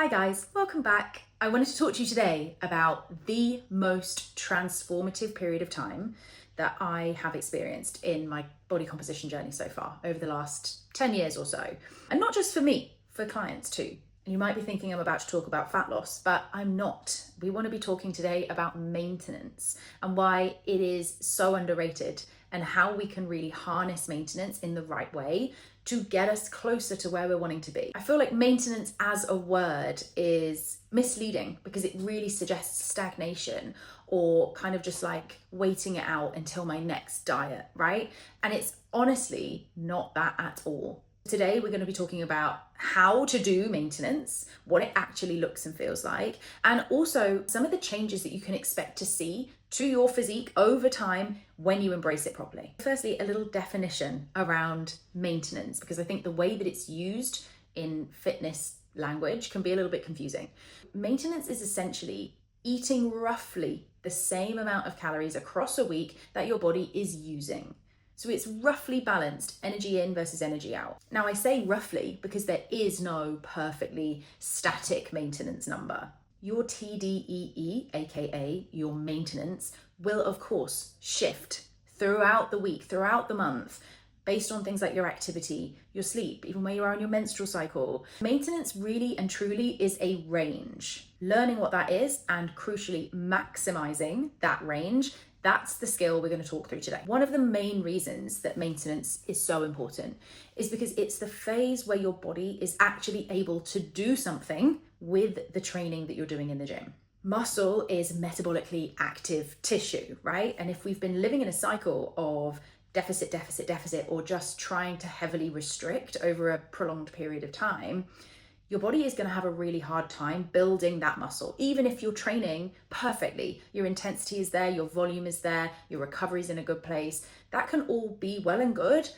Hi guys, welcome back. I wanted to talk to you today about the most transformative period of time that I have experienced in my body composition journey so far over the last 10 years or so. And not just for me, for clients too. And you might be thinking I'm about to talk about fat loss, but I'm not. We want to be talking today about maintenance and why it is so underrated and how we can really harness maintenance in the right way to get us closer to where we're wanting to be. I feel like maintenance as a word is misleading because it really suggests stagnation or kind of just like waiting it out until my next diet, right? And it's honestly not that at all. Today, we're going to be talking about how to do maintenance, what it actually looks and feels like, and also some of the changes that you can expect to see to your physique over time when you embrace it properly. Firstly, a little definition around maintenance, because I think the way that it's used in fitness language can be a little bit confusing. Maintenance is essentially eating roughly the same amount of calories across a week that your body is using. So it's roughly balanced, energy in versus energy out. Now I say roughly because there is no perfectly static maintenance number. Your TDEE, aka your maintenance, will of course shift throughout the week, throughout the month, based on things like your activity, your sleep, even where you are on your menstrual cycle. Maintenance really and truly is a range. Learning what that is and crucially maximizing that range, that's the skill we're going to talk through today. One of the main reasons that maintenance is so important is because it's the phase where your body is actually able to do something with the training that you're doing in the gym. Muscle is metabolically active tissue, right? And if we've been living in a cycle of deficit, or just trying to heavily restrict over a prolonged period of time, your body is going to have a really hard time building that muscle. Even if you're training perfectly, your intensity is there, your volume is there, your recovery is in a good place, that can all be well and good.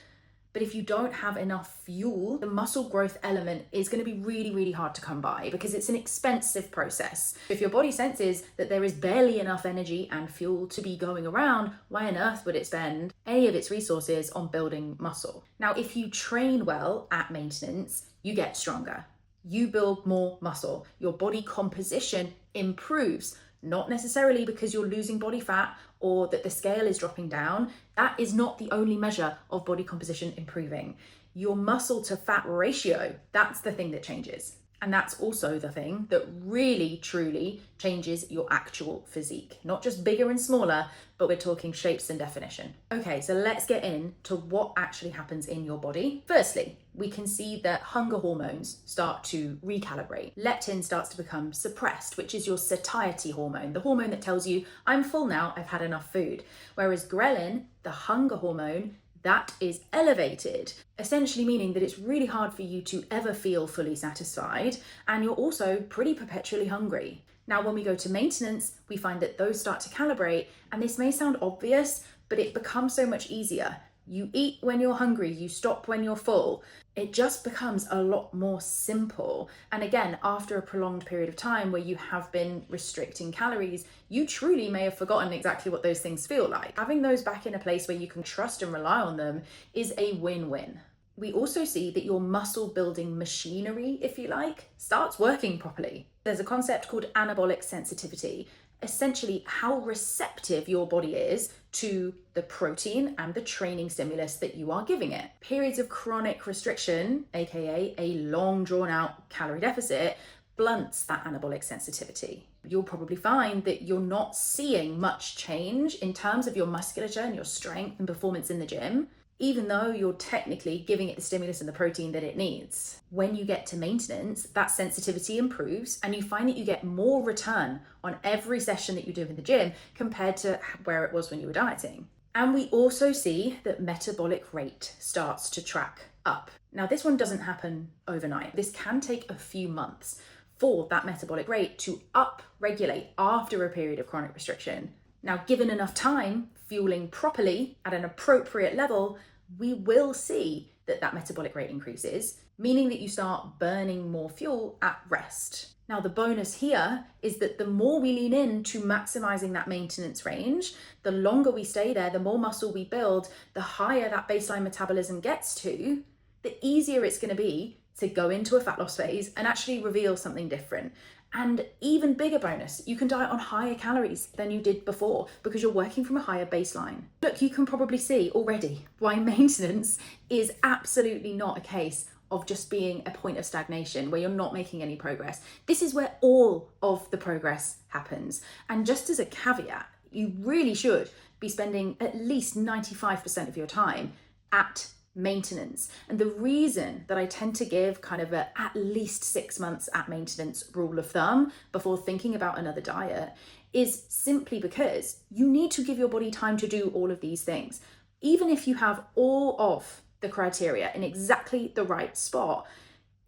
But if you don't have enough fuel, the muscle growth element is going to be really, really hard to come by because it's an expensive process. If your body senses that there is barely enough energy and fuel to be going around, why on earth would it spend any of its resources on building muscle? Now, if you train well at maintenance, you get stronger. You build more muscle. Your body composition improves, not necessarily because you're losing body fat or that the scale is dropping down. That is not the only measure of body composition improving. Your muscle to fat ratio, that's the thing that changes. And that's also the thing that really, truly changes your actual physique. Not just bigger and smaller, but we're talking shapes and definition. Okay, so let's get into what actually happens in your body. Firstly, we can see that hunger hormones start to recalibrate. Leptin starts to become suppressed, which is your satiety hormone, the hormone that tells you, I'm full now, I've had enough food. Whereas ghrelin, the hunger hormone, that is elevated, essentially meaning that it's really hard for you to ever feel fully satisfied, and you're also pretty perpetually hungry. Now, when we go to maintenance, we find that those start to calibrate, and this may sound obvious, but it becomes so much easier. You eat when you're hungry, you stop when you're full. It just becomes a lot more simple. And again, after a prolonged period of time where you have been restricting calories, you truly may have forgotten exactly what those things feel like. Having those back in a place where you can trust and rely on them is a win-win. We also see that your muscle building machinery, if you like, starts working properly. There's a concept called anabolic sensitivity, essentially how receptive your body is to the protein and the training stimulus that you are giving it. Periods of chronic restriction, aka a long drawn out calorie deficit, blunts that anabolic sensitivity. You'll probably find that you're not seeing much change in terms of your musculature and your strength and performance in the gym, even though you're technically giving it the stimulus and the protein that it needs. When you get to maintenance, that sensitivity improves and you find that you get more return on every session that you do in the gym compared to where it was when you were dieting. And we also see that metabolic rate starts to track up. Now, this one doesn't happen overnight. This can take a few months for that metabolic rate to up-regulate after a period of chronic restriction. Now, given enough time, fueling properly at an appropriate level, we will see that metabolic rate increases, meaning that you start burning more fuel at rest. Now, the bonus here is that the more we lean into maximizing that maintenance range, the longer we stay there, the more muscle we build, the higher that baseline metabolism gets to, the easier it's going to be to go into a fat loss phase and actually reveal something different. And even bigger bonus, you can diet on higher calories than you did before because you're working from a higher baseline. Look, you can probably see already why maintenance is absolutely not a case of just being a point of stagnation where you're not making any progress. This is where all of the progress happens. And just as a caveat, you really should be spending at least 95% of your time at maintenance. And the reason that I tend to give kind of a at least 6 months at maintenance rule of thumb before thinking about another diet is simply because you need to give your body time to do all of these things. Even if you have all of the criteria in exactly the right spot,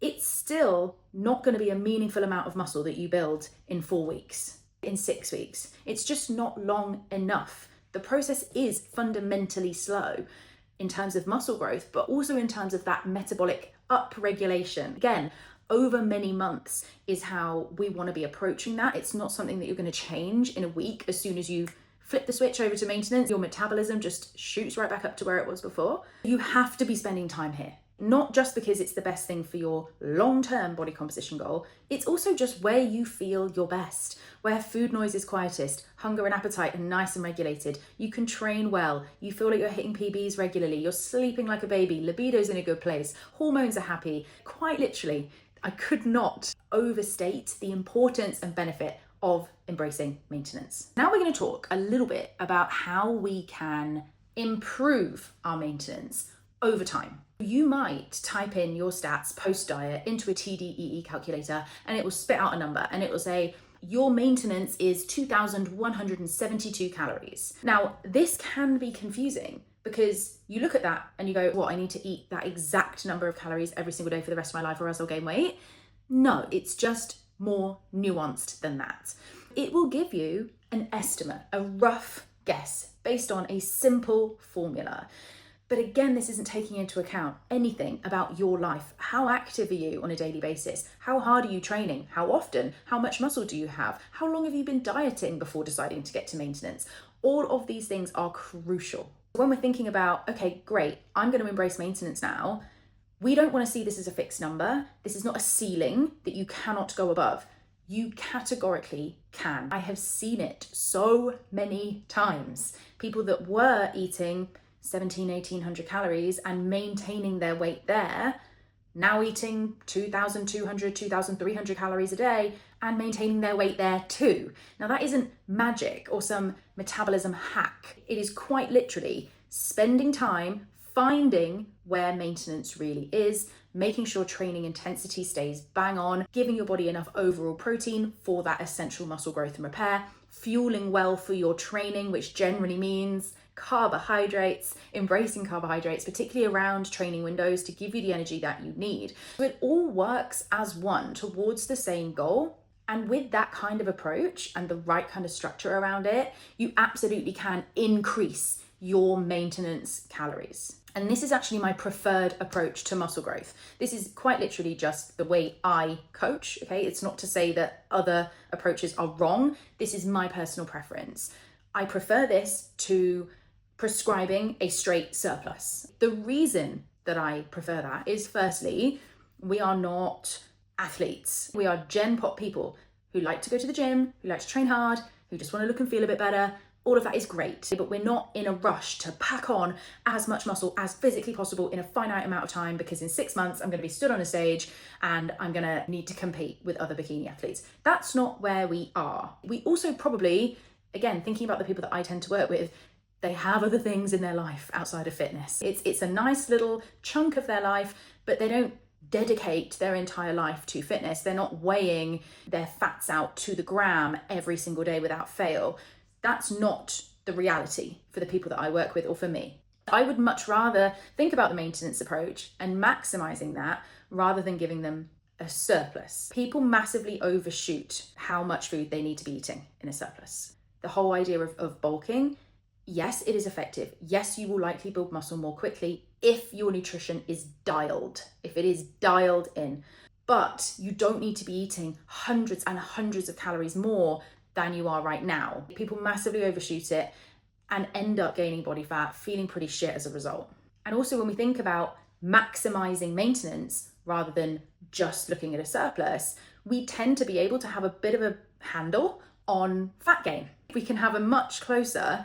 it's still not going to be a meaningful amount of muscle that you build in 4 weeks, in 6 weeks. It's just not long enough. The process is fundamentally slow in terms of muscle growth, but also in terms of that metabolic upregulation. Again, over many months is how we want to be approaching that. It's not something that you're going to change in a week. As soon as you flip the switch over to maintenance, your metabolism just shoots right back up to where it was before. You have to be spending time here. Not just because it's the best thing for your long-term body composition goal, it's also just where you feel your best, where food noise is quietest, hunger and appetite are nice and regulated, you can train well, you feel like you're hitting PBs regularly, you're sleeping like a baby, libido's in a good place, hormones are happy. Quite literally, I could not overstate the importance and benefit of embracing maintenance. Now we're going to talk a little bit about how we can improve our maintenance over time. You might type in your stats post-diet into a TDEE calculator and it will spit out a number and it will say, your maintenance is 2,172 calories. Now, this can be confusing because you look at that and you go, what, I need to eat that exact number of calories every single day for the rest of my life or else I'll gain weight? No, it's just more nuanced than that. It will give you an estimate, a rough guess based on a simple formula. But again, this isn't taking into account anything about your life. How active are you on a daily basis? How hard are you training? How often? How much muscle do you have? How long have you been dieting before deciding to get to maintenance? All of these things are crucial. When we're thinking about, okay, great, I'm going to embrace maintenance now, we don't want to see this as a fixed number. This is not a ceiling that you cannot go above. You categorically can. I have seen it so many times. People that were eating 1,800 calories and maintaining their weight there, now eating 2,200, 2,300 calories a day and maintaining their weight there too. Now that isn't magic or some metabolism hack. It is quite literally spending time finding where maintenance really is, making sure training intensity stays bang on, giving your body enough overall protein for that essential muscle growth and repair, fueling well for your training, which generally means carbohydrates, embracing carbohydrates, particularly around training windows to give you the energy that you need. So it all works as one towards the same goal. And with that kind of approach and the right kind of structure around it, you absolutely can increase your maintenance calories. And this is actually my preferred approach to muscle growth. This is quite literally just the way I coach, okay? It's not to say that other approaches are wrong. This is my personal preference. I prefer this to prescribing a straight surplus. The reason that I prefer that is, firstly, we are not athletes. We are Gen Pop people who like to go to the gym, who like to train hard, who just want to look and feel a bit better. All of that is great, but we're not in a rush to pack on as much muscle as physically possible in a finite amount of time, because in 6 months I'm going to be stood on a stage and I'm going to need to compete with other bikini athletes. That's not where we are. We also probably, again, thinking about the people that I tend to work with, they have other things in their life outside of fitness. It's a nice little chunk of their life, but they don't dedicate their entire life to fitness. They're not weighing their fats out to the gram every single day without fail. That's not the reality for the people that I work with or for me. I would much rather think about the maintenance approach and maximizing that rather than giving them a surplus. People massively overshoot how much food they need to be eating in a surplus. The whole idea of bulking, yes, it is effective. Yes, you will likely build muscle more quickly if your nutrition is dialed, if it is dialed in. But you don't need to be eating hundreds and hundreds of calories more than you are right now. People massively overshoot it and end up gaining body fat, feeling pretty shit as a result. And also when we think about maximizing maintenance rather than just looking at a surplus, we tend to be able to have a bit of a handle on fat gain. We can have a much closer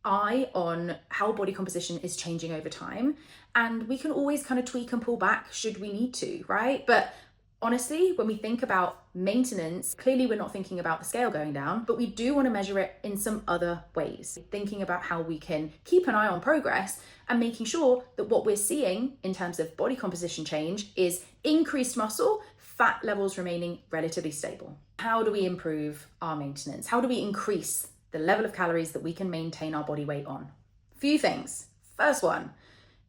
eye on how body composition is changing over time, and we can always kind of tweak and pull back should we need to, right? But honestly, when we think about maintenance, clearly we're not thinking about the scale going down, but we do want to measure it in some other ways, thinking about how we can keep an eye on progress and making sure that what we're seeing in terms of body composition change is increased muscle, fat levels remaining relatively stable. How do we improve our maintenance? How do we increase the level of calories that we can maintain our body weight on? Few things. First one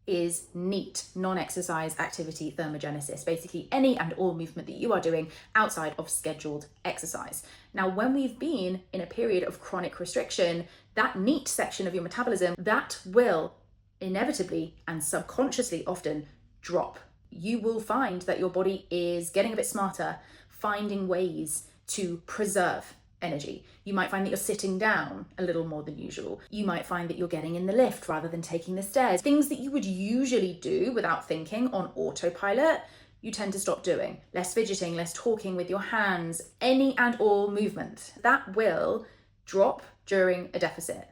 is NEAT, non-exercise activity thermogenesis, basically any and all movement that you are doing outside of scheduled exercise. Now, when we've been in a period of chronic restriction, that NEAT section of your metabolism, that will inevitably and subconsciously often drop. You will find that your body is getting a bit smarter, finding ways to preserve energy. You might find that you're sitting down a little more than usual. You might find that you're getting in the lift rather than taking the stairs. Things that you would usually do without thinking on autopilot, you tend to stop doing. Less fidgeting, less talking with your hands, any and all movement. That will drop during a deficit.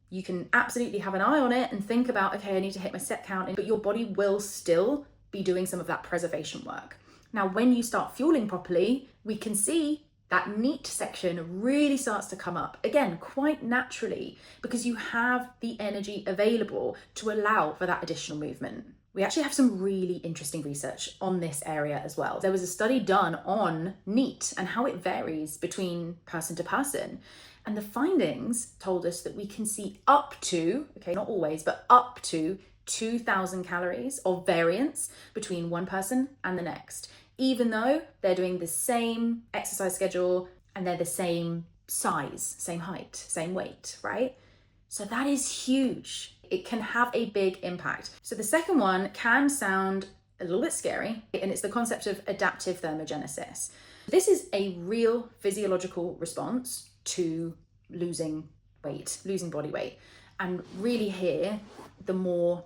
You can absolutely have an eye on it and think about, okay, I need to hit my set count, but your body will still be doing some of that preservation work. Now, when you start fueling properly, we can see that NEAT section really starts to come up, again, quite naturally, because you have the energy available to allow for that additional movement. We actually have some really interesting research on this area as well. There was a study done on NEAT and how it varies between person to person. And the findings told us that we can see up to, okay, not always, but up to 2,000 calories of variance between one person and the next, even though they're doing the same exercise schedule and they're the same size, same height, same weight, right? So that is huge. It can have a big impact. So the second one can sound a little bit scary, and it's the concept of adaptive thermogenesis. This is a real physiological response to losing weight, losing body weight. And really here, the more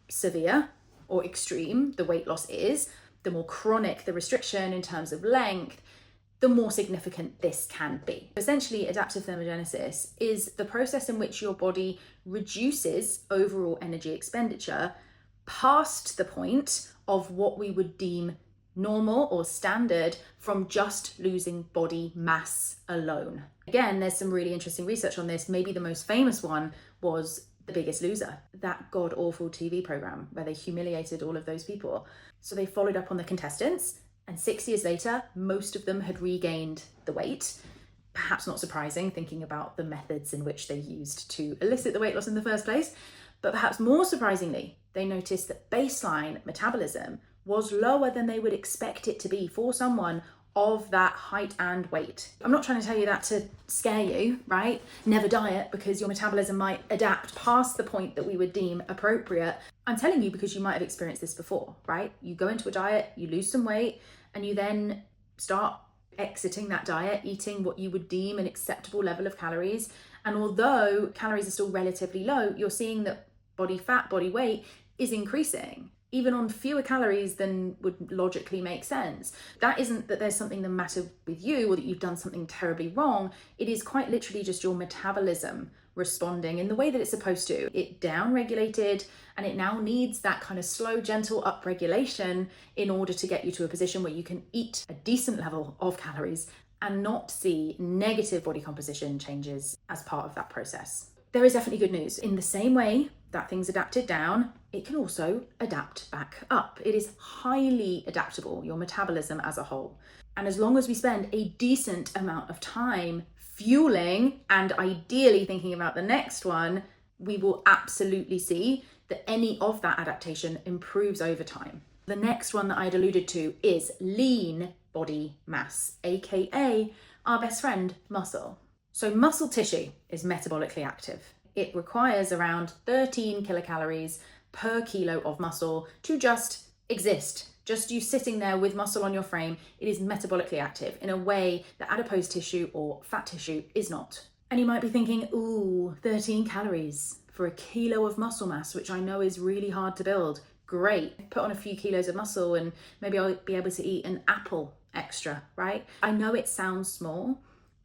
severe or extreme the weight loss is, the more chronic the restriction in terms of length, the more significant this can be. Essentially, adaptive thermogenesis is the process in which your body reduces overall energy expenditure past the point of what we would deem normal or standard from just losing body mass alone. Again, there's some really interesting research on this. Maybe the most famous one was The Biggest Loser, that god-awful TV program where they humiliated all of those people. So they followed up on the contestants, and 6 years later, most of them had regained the weight. Perhaps not surprising, thinking about the methods in which they used to elicit the weight loss in the first place. But perhaps more surprisingly, they noticed that baseline metabolism was lower than they would expect it to be for someone of that height and weight. I'm not trying to tell you that to scare you, right? Never diet because your metabolism might adapt past the point that we would deem appropriate. I'm telling you because you might have experienced this before, right? You go into a diet, you lose some weight, and you then start exiting that diet, eating what you would deem an acceptable level of calories. And although calories are still relatively low, you're seeing that body fat, body weight is increasing, even on fewer calories than would logically make sense. That isn't that there's something the matter with you or that you've done something terribly wrong. It is quite literally just your metabolism responding in the way that it's supposed to. It down-regulated, and it now needs that kind of slow, gentle upregulation in order to get you to a position where you can eat a decent level of calories and not see negative body composition changes as part of that process. There is definitely good news. In the same way that things adapted down, it can also adapt back up. It is highly adaptable, your metabolism as a whole. And as long as we spend a decent amount of time fueling and ideally thinking about the next one, we will absolutely see that any of that adaptation improves over time. The next one that I'd alluded to is lean body mass, aka our best friend, muscle. So muscle tissue is metabolically active. It requires around 13 kilocalories per kilo of muscle to just exist. Just you sitting there with muscle on your frame, it is metabolically active in a way that adipose tissue or fat tissue is not. And you might be thinking, ooh, 13 calories for a kilo of muscle mass, which I know is really hard to build. great. Put on a few kilos of muscle and maybe I'll be able to eat an apple extra, right? I know it sounds small,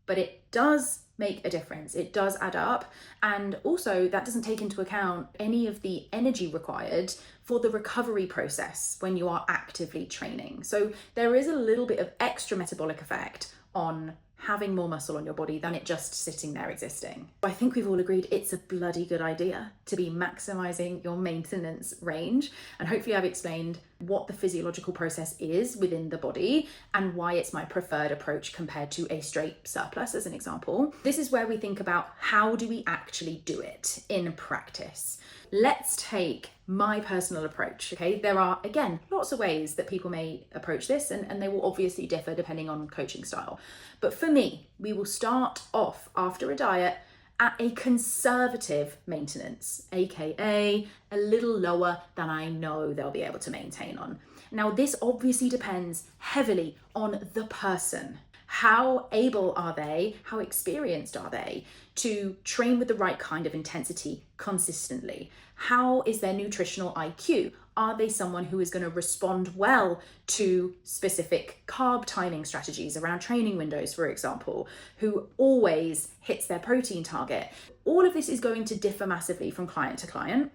but it does make a difference. It does add up. And also that doesn't take into account any of the energy required for the recovery process when you are actively training. So there is a little bit of extra metabolic effect on having more muscle on your body than it just sitting there existing. I think we've all agreed it's a bloody good idea to be maximizing your maintenance range. And hopefully I've explained what the physiological process is within the body and why it's my preferred approach compared to a straight surplus, as an example. This is where we think about how do we actually do it in practice. Let's take my personal approach, okay? There are, again, lots of ways that people may approach this and they will obviously differ depending on coaching style. But for me, we will start off after a diet at a conservative maintenance, aka a little lower than I know they'll be able to maintain on. Now, this obviously depends heavily on the person. How able are they? How experienced are they to train with the right kind of intensity consistently? How is their nutritional IQ? Are they someone who is going to respond well to specific carb timing strategies around training windows, for example, who always hits their protein target? All of this is going to differ massively from client to client.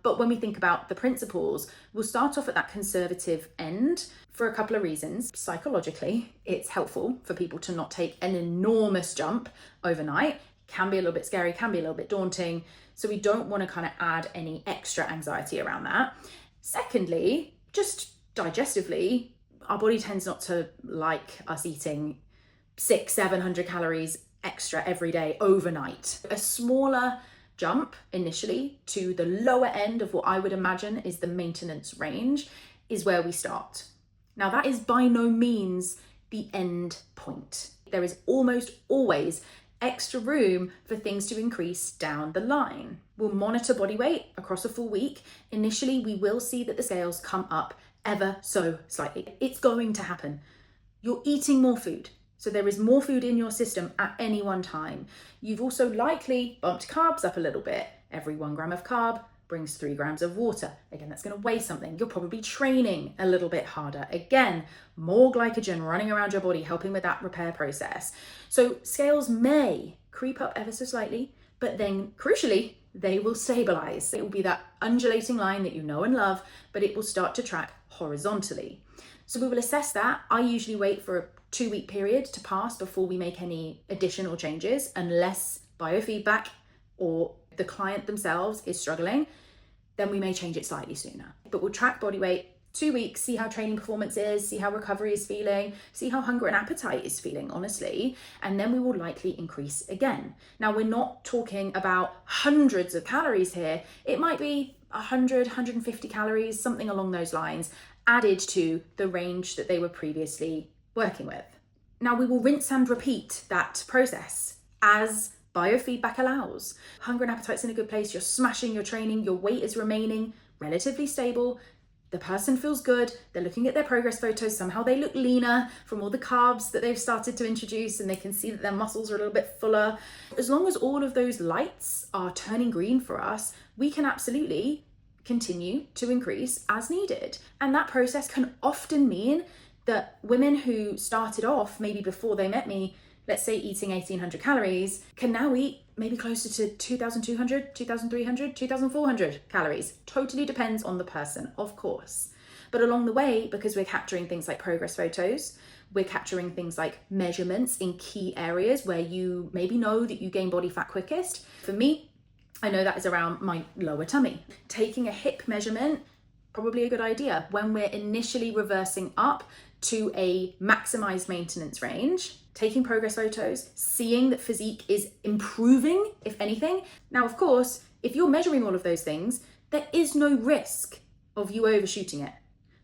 But when we think about the principles, we'll start off at that conservative end for a couple of reasons. Psychologically, it's helpful for people to not take an enormous jump overnight. Can be a little bit scary, can be a little bit daunting. So we don't want to kind of add any extra anxiety around that. Secondly, just digestively, our body tends not to like us eating 600-700 calories extra every day overnight. A smaller jump initially to the lower end of what I would imagine is the maintenance range is where we start. Now, that is by no means the end point. There is almost always extra room for things to increase down the line. We'll monitor body weight across a full week. Initially, we will see that the scales come up ever so slightly. It's going to happen. You're eating more food. So there is more food in your system at any one time. You've also likely bumped carbs up a little bit. Every 1 gram of carb brings 3 grams of water. Again, that's going to weigh something. You're probably training a little bit harder. Again, more glycogen running around your body, helping with that repair process. So scales may creep up ever so slightly, but then crucially, they will stabilize. It will be that undulating line that you know and love, but it will start to track horizontally. So we will assess that. I usually wait for a 2-week period to pass before we make any additional changes, unless biofeedback or the client themselves is struggling, then we may change it slightly sooner. But we'll track body weight 2 weeks, see how training performance is, see how recovery is feeling, see how hunger and appetite is feeling, honestly, and then we will likely increase again. Now, we're not talking about hundreds of calories here. It might be 100, 150 calories, something along those lines, added to the range that they were previously working with. Now, we will rinse and repeat that process as biofeedback allows. Hunger and appetite's in a good place, you're smashing your training, your weight is remaining relatively stable, the person feels good, they're looking at their progress photos, somehow they look leaner from all the carbs that they've started to introduce, and they can see that their muscles are a little bit fuller. As long as all of those lights are turning green for us, we can absolutely continue to increase as needed. And that process can often mean that women who started off maybe before they met me, let's say eating 1,800 calories, can now eat maybe closer to 2,200, 2,300, 2,400 calories. Totally depends on the person, of course. But along the way, because we're capturing things like progress photos, we're capturing things like measurements in key areas where you maybe know that you gain body fat quickest. For me, I know that is around my lower tummy. Taking a hip measurement, probably a good idea when we're initially reversing up to a maximized maintenance range, taking progress photos, seeing that physique is improving, if anything. Now, of course, if you're measuring all of those things, there is no risk of you overshooting it,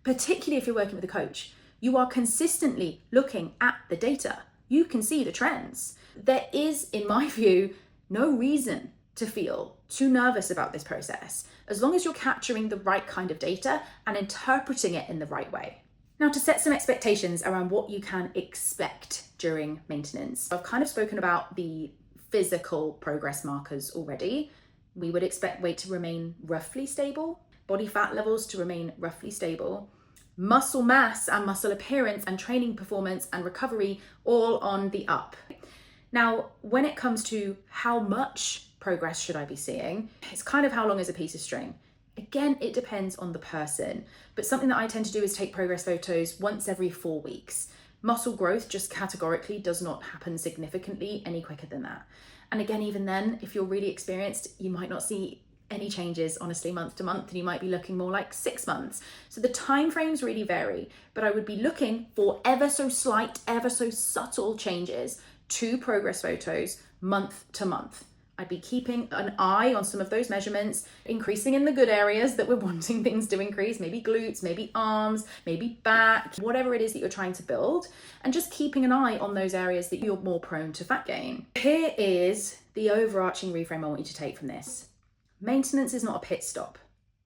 particularly if you're working with a coach. You are consistently looking at the data. You can see the trends. There is, in my view, no reason to feel too nervous about this process, as long as you're capturing the right kind of data and interpreting it in the right way. Now, to set some expectations around what you can expect during maintenance, I've kind of spoken about the physical progress markers already. We would expect weight to remain roughly stable. body fat levels to remain roughly stable, muscle mass and muscle appearance and training performance and recovery all on the up. Now, when it comes to how much progress should I be seeing, it's kind of how long is a piece of string. Again, it depends on the person, but something that I tend to do is take progress photos once every 4 weeks. Muscle growth just categorically does not happen significantly any quicker than that. And again, even then, if you're really experienced, you might not see any changes, honestly, month to month, and you might be looking more like 6 months. So the time frames really vary, but I would be looking for ever so slight, ever so subtle changes to progress photos month to month. I'd be keeping an eye on some of those measurements, increasing in the good areas that we're wanting things to increase, maybe glutes, maybe arms, maybe back, whatever it is that you're trying to build, and just keeping an eye on those areas that you're more prone to fat gain. Here is the overarching reframe I want you to take from this. Maintenance is not a pit stop.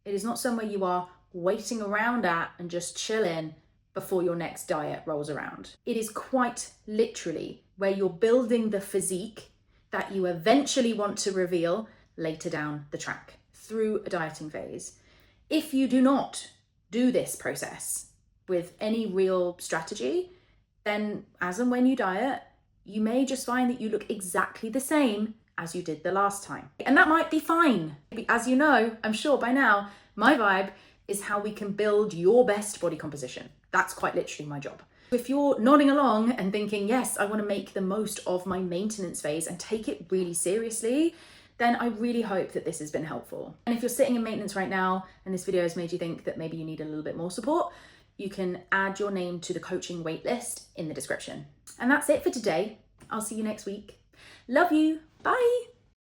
It is not somewhere you are waiting around at and just chilling before your next diet rolls around. It is quite literally where you're building the physique that you eventually want to reveal later down the track through a dieting phase. If you do not do this process with any real strategy, then as and when you diet, you may just find that you look exactly the same as you did the last time. And that might be fine. As you know, I'm sure by now, my vibe is how we can build your best body composition. That's quite literally my job. If you're nodding along and thinking, yes, I want to make the most of my maintenance phase and take it really seriously, then I really hope that this has been helpful. And if you're sitting in maintenance right now and this video has made you think that maybe you need a little bit more support, you can add your name to the coaching waitlist in the description. And that's it for today. I'll see you next week. Love you. Bye.